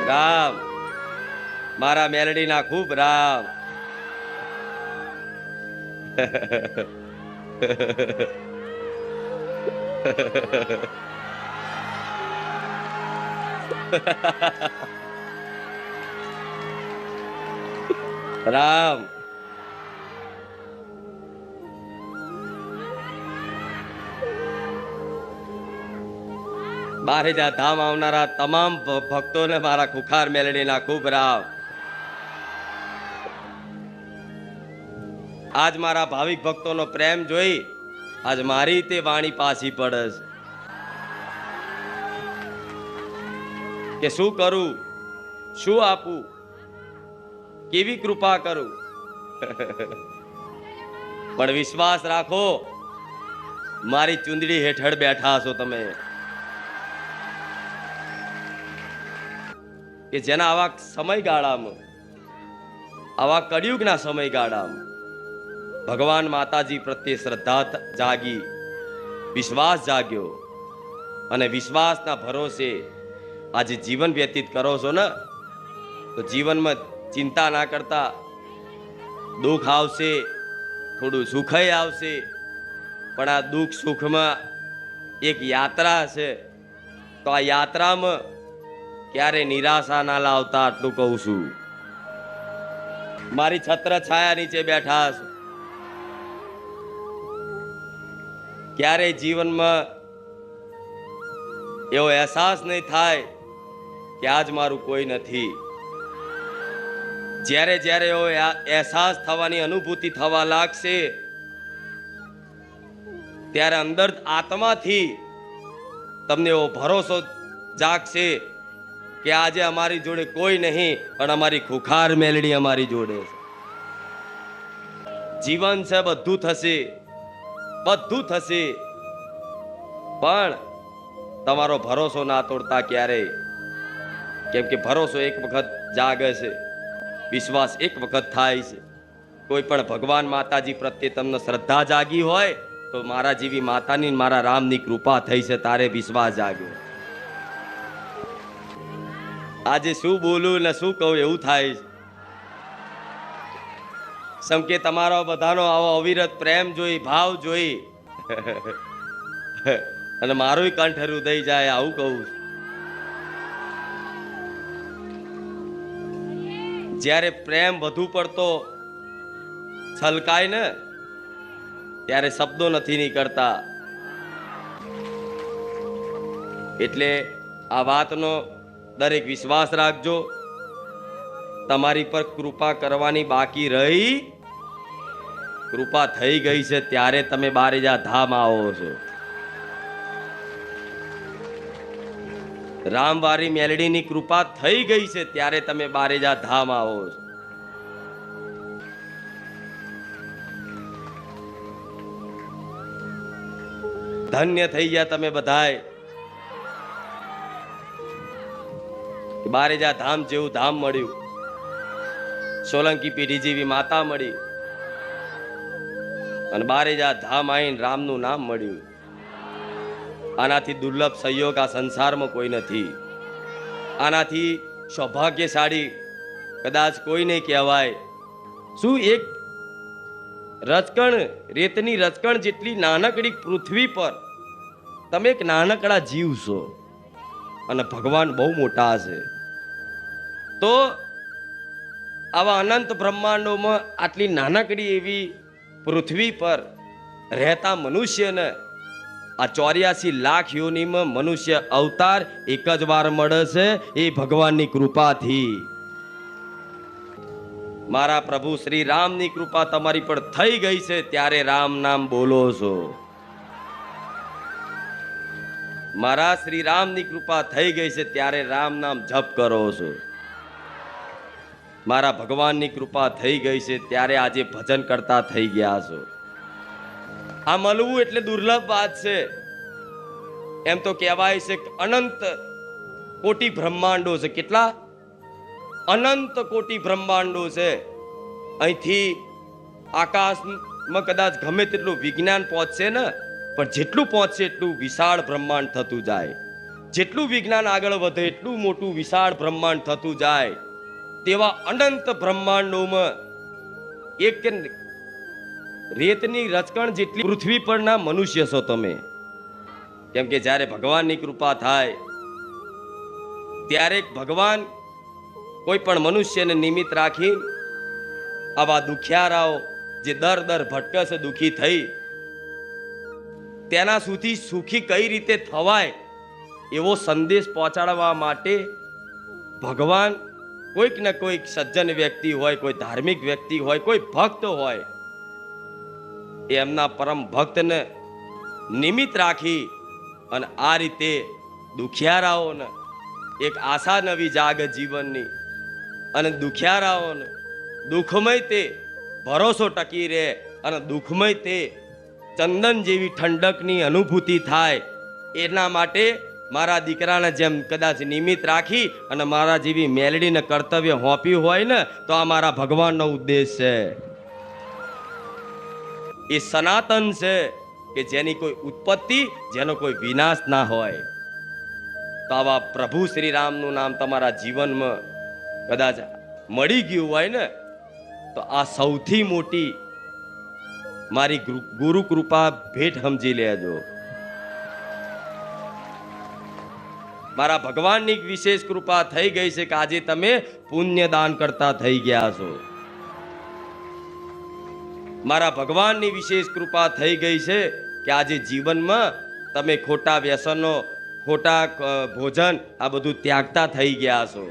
રામ મારા મેલડી ના ખૂબ રામ. રામ બારેજા ધામ આવનારા તમામ ભક્તોને મારા ખુખાર મેલડીના ખૂબ રામ. આજ મારા ભાવિક ભક્તોનો પ્રેમ જોઈ આજ મારી તે વાણી પાછી પડે કે શું કરું, શું આપું, કેવી કૃપા કરું. પણ વિશ્વાસ રાખો, મારી ચુંદડી હેઠળ બેઠા છો તમે કે જેના આવા સમયગાળામાં, આવા કળિયુગના સમયગાળામાં ભગવાન માતાજી પ્રત્યે શ્રદ્ધા જાગી, વિશ્વાસ જાગ્યો અને વિશ્વાસના ભરોસે આજે જીવન વ્યતીત કરો છો ને, તો જીવનમાં ચિંતા ના કરતા. દુઃખ આવશે, થોડું સુખય આવશે, પણ આ દુઃખ સુખમાં એક યાત્રા છે. તો આ યાત્રામાં ક્યારે નિરાશા ના લાવતા, આટલું કહું છું. મારી છત્ર છાયા નીચે બેઠા છો, ક્યારે જીવનમાં એવો અહેસાસ નહીં થાય કે આજ મારું કોઈ નથી. જ્યારે જ્યારે એવો અહેસાસ થવાની અનુભૂતિ થવા લાગશે, ત્યારે અંદર આત્માથી તમને એવો ભરોસો જાગશે કે આજે અમારી જોડે કોઈ નહીં, પણ અમારી ખુખાર મેલડી અમારી જોડે છે. જીવન છે, બધું થશે, બધું થશે, પણ તમારો ભરોસો ના તોડતા ક્યારેય. કેમ કે ભરોસો એક વખત જાગે છે, વિશ્વાસ એક વખત થાય છે. કોઈ પણ ભગવાન માતાજી પ્રત્યે તમને શ્રદ્ધા જાગી હોય તો મારા જેવી માતાની, મારા રામની કૃપા થઈ છે, તારે વિશ્વાસ જાગ્યો. આજે શું બોલું ને શું કહું એવું થાય છે. સમકે તમારો બધાનો આવો અવિરત પ્રેમ જોઈ, ભાવ જોઈ અને મારું કંઠ હૃદય જાય, આવું કહું. જ્યારે પ્રેમ વધુ પડતો છલકાય ને, ત્યારે શબ્દો નથી નીકળતા. એટલે આ વાતનો દરેક વિશ્વાસ રાખજો. તમારી પર કૃપા કરવાની બાકી રહી, કૃપા થઈ ગઈ છે, ત્યારે તમે બારેજા ધામ આવો છો. રામવારી મેલડીની કૃપા થઈ ગઈ છે, ત્યારે તમે બારેજા ધામ આવો છો. ધન્ય થઈ ગયા તમે બધાય. બારેજા ધામ જેવું ધામ મળ્યું, સોલંકી પેઢી જેવી માતા મળી, અને બારેજા ધામ આવીને રામનું નામ મળ્યું. આનાથી દુર્લભ સંયોગ આ સંસારમાં કોઈ નથી. આનાથી સૌભાગ્યશાળી કદાચ કોઈ નહીં કહેવાય. શું એક રચકણ, રેતની રચકણ જેટલી નાનકડી પૃથ્વી પર તમે એક નાનકડા જીવ છો, અને ભગવાન બહુ મોટા છે. તો આવા અનંત બ્રહ્માંડોમાં આટલી નાનકડી એવી પૃથ્વી પર રહેતા મનુષ્યને આ 84 લાખ યોનિમાં મનુષ્ય અવતાર એક જ વાર મળે છે, એ ભગવાનની કૃપાથી. મારા પ્રભુ શ્રી રામની કૃપા તમારી પર થઈ ગઈ છે, ત્યારે રામ નામ બોલો છો. મારા શ્રી રામની કૃપા થઈ ગઈ છે, ત્યારે રામ નામ જપ કરો છો. મારા ભગવાનની કૃપા થઈ ગઈ છે, ત્યારે આજે ભજન કરતા થઈ ગયા છો. આ મળવું એટલે દુર્લભ વાત છે. એમ તો કહેવાય છે કે અનંત કોટી બ્રહ્માંડો છે. કેટલા? અનંત કોટી બ્રહ્માંડો છે. અહીંથી આકાશમાં કદાચ ગમે તેટલું વિજ્ઞાન પહોંચશે ને, પણ જેટલું પહોંચશે એટલું વિશાળ બ્રહ્માંડ થતું જાય. જેટલું વિજ્ઞાન આગળ વધે એટલું મોટું વિશાળ બ્રહ્માંડ થતું જાય. તેવા અનંત બ્રહ્માંડોમાં એક રેતની રચકણ જેટલી પૃથ્વી પરના મનુષ્ય છો તમે. કેમ કે જ્યારે ભગવાનની કૃપા થાય ત્યારે ભગવાન કોઈ પણ મનુષ્યને નિમિત્ત રાખી આવા દુખિયારાઓ જે દર ભટકે છે દુખી થઈ તેના સુધી સુખી કઈ રીતે થવાય એવો સંદેશ પહોંચાડવા માટે ભગવાન કોઈક ને કોઈક સજ્જન વ્યક્તિ હોય, કોઈ ધાર્મિક વ્યક્તિ હોય, કોઈ ભક્ત હોય, એમના પરમ ભક્તને નિમિત્ત રાખી અને આ રીતે દુખિયારાઓને એક આશા નવી જાગે જીવનની અને દુખિયારાઓને દુઃખમય તે ભરોસો ટકી રહે અને દુઃખમય તે ચંદન જેવી ઠંડકની અનુભૂતિ થાય. એના માટે મારા દીકરાને જેમ કદાચ નિમિત્ત રાખી અને મારા જેવી મેલડીને કર્તવ્ય હોંપ્યું હોય ને તો આ મારા ભગવાનનો ઉદ્દેશ છે. એ સનાતન છે કે જેની કોઈ ઉત્પત્તિ, જેનો કોઈ વિનાશ ના હોય. તો આવા પ્રભુ શ્રી રામનું નામ તમારા જીવનમાં કદાચ મળી ગયું હોય ને તો આ સૌથી મોટી મારી ગુરુ કૃપા ભેટ સમજી લેજો. મારા ભગવાનની વિશેષ કૃપા થઈ ગઈ છે કે આજે તમે પુણ્ય દાન કરતા થઈ ગયા છો. મારા ભગવાનની વિશેષ કૃપા થઈ ગઈ છે કે આજે જીવનમાં તમે ખોટા વ્યસનો, ખોટા ભોજન આ બધું ત્યાગતા થઈ ગયા છો,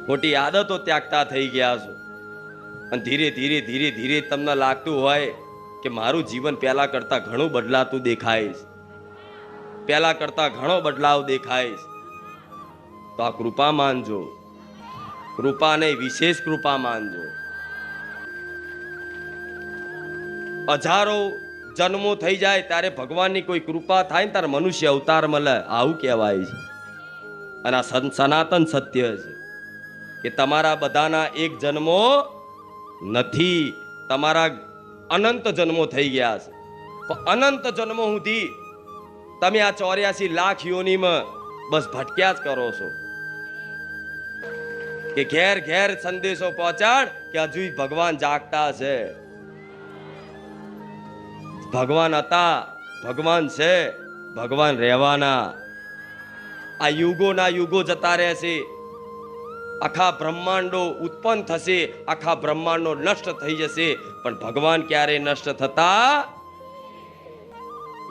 ખોટી આદતો ત્યાગતા થઈ ગયા છો. અને ધીરે ધીરે ધીરે ધીરે તમને લાગતું હોય કે મારું જીવન પહેલા કરતા ઘણું બદલાતું દેખાય, પહેલા કરતા ઘણો બદલાવ દેખાય, તો આ કૃપા માનજો. કૃપા નહીં, વિશેષ કૃપા માનજો. હજારો જન્મો થઈ જાય ત્યારે ભગવાનની કોઈ કૃપા થાય ને ત્યારે મનુષ્ય અવતાર મળે, આવું કહેવાય છે. અને આ સનાતન સત્ય છે કે તમારા બધાના એક જન્મો નથી, તમારા અનંત જન્મો થઈ ગયા છે. પણ અનંત જન્મો સુધી તમે આ 84 લાખ યોનીમાં બસ ભટક્યા જ કરો છો. કે ઘેર ઘેર સંદેશો પહોંચાડ કે હજુ ભગવાન જાગતા છે, ભગવાન હતા, ભગવાન છે, ભગવાન રહેવાના. આ યુગોના યુગો જતા રહેશે, આખા બ્રહ્માંડો ઉત્પન્ન થશે, આખા બ્રહ્માંડો નષ્ટ થઈ જશે, પણ ભગવાન ક્યારે નષ્ટ થતા?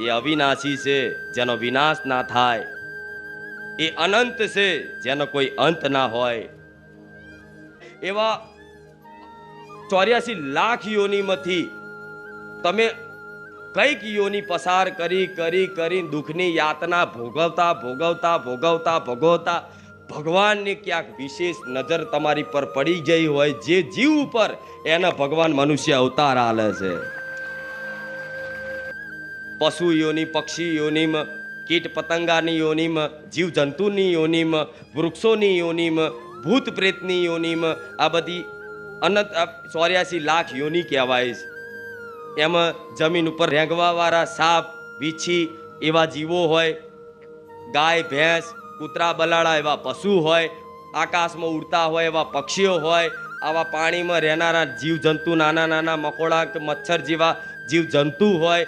એ અવિનાશી છે જેનો વિનાશ ના થાય. એ અનંત છે જેનો કોઈ અંત ના હોય. એવા 84 લાખ યોનીમાંથી તમે કઈક યોની પસાર કરી દુઃખની યાતના ભોગવતા ભગવાનની ક્યાંક વિશેષ નજર તમારી પર પડી ગઈ હોય, જે જીવ ઉપર એના ભગવાન મનુષ્ય અવતાર આલે છે. પશુ યોની, પક્ષી યોનીમાં, કીટ પતંગાની યોનીમાં, જીવ જંતુની યોનીમાં, વૃક્ષોની યોનીમાં, ભૂત પ્રેતની યોનીમાં, આ બધી અનંત 84 લાખ યોની કહેવાય છે. એમાં જમીન ઉપર રેંગવા વાળા સાપ, વીછી એવા જીવો હોય, ગાય, ભેંસ, કૂતરા, બલાડા એવા પશુ હોય, આકાશમાં ઉડતા હોય એવા પક્ષીઓ હોય, આવા પાણીમાં રહેનારા જીવ જંતુ, નાના નાના મકોડા, મચ્છર જેવા જીવ જંતુ હોય.